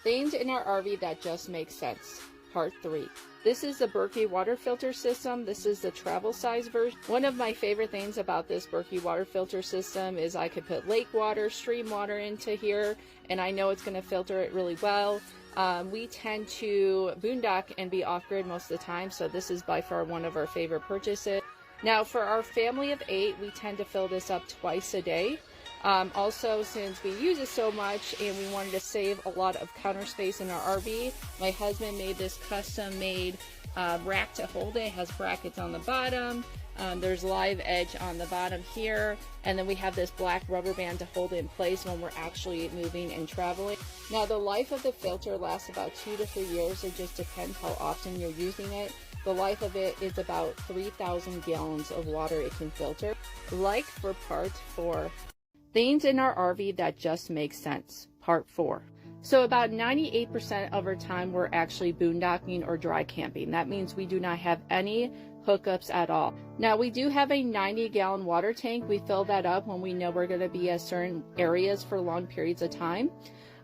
Things in our RV that just make sense. Part 3. This is the Berkey water filter system. This is the travel size version. One of my favorite things about this Berkey water filter system is I could put lake water, stream water into here, and I know it's going to filter it really well. We tend to boondock and be off-grid most of the time, so this is by far one of our favorite purchases. Now for our family of 8, we tend to fill this up twice a day. Also, since we use it so much and we wanted to save a lot of counter space in our RV, my husband made this custom made rack to hold it. It has brackets on the bottom. There's live edge on the bottom here, and then we have this black rubber band to hold it in place when we're actually moving and traveling. Now the life of the filter lasts about 2 to 3 years. It just depends how often you're using it. The life of it is about 3,000 gallons of water it can filter. Like for part 4. Things in our RV that just make sense. Part 4. So about 98% of our time we're actually boondocking or dry camping. That means we do not have any hookups at all. Now we do have a 90-gallon water tank. We fill that up when we know we're going to be at certain areas for long periods of time.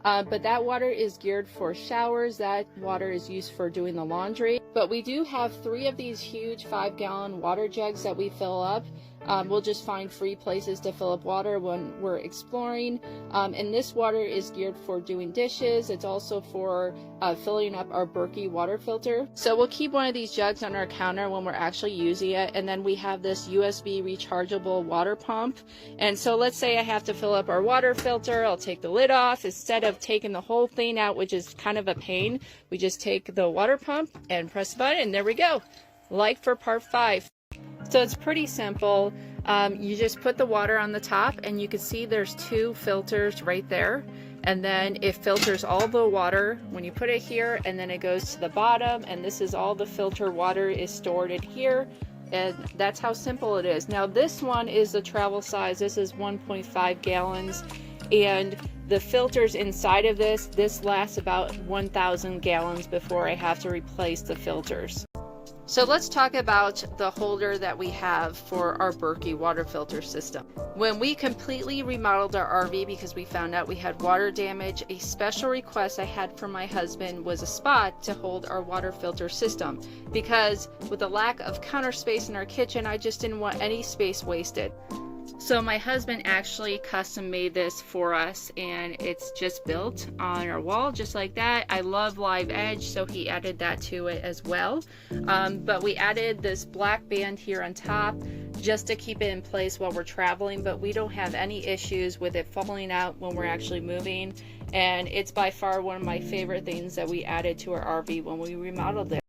But that water is geared for showers. That water is used for doing the laundry. But we do have 3 of these huge 5-gallon water jugs that we fill up. We'll just find free places to fill up water when we're exploring. And this water is geared for doing dishes. It's also for filling up our Berkey water filter. So we'll keep one of these jugs on our counter when we're actually using it. And then we have this USB rechargeable water pump. And so let's say I have to fill up our water filter. I'll take the lid off. Instead of taking the whole thing out, which is kind of a pain, we just take the water pump and press the button, and there we go. Like for part 5. So it's pretty simple. You just put the water on the top, and you can see there's 2 filters right there, and then it filters all the water when you put it here, and then it goes to the bottom, and this is all the filter water is stored in here, and that's how simple it is. Now this one is the travel size. This is 1.5 gallons, and the filters inside of this lasts about 1,000 gallons before I have to replace the filters. So let's talk about the holder that we have for our Berkey water filter system. When we completely remodeled our RV because we found out we had water damage, a special request I had from my husband was a spot to hold our water filter system, because with the lack of counter space in our kitchen, I just didn't want any space wasted. So my husband actually custom made this for us, and it's just built on our wall just like that. I love live edge, so he added that to it as well. But we added this black band here on top just to keep it in place while we're traveling, but we don't have any issues with it falling out when we're actually moving. And it's by far one of my favorite things that we added to our RV when we remodeled it.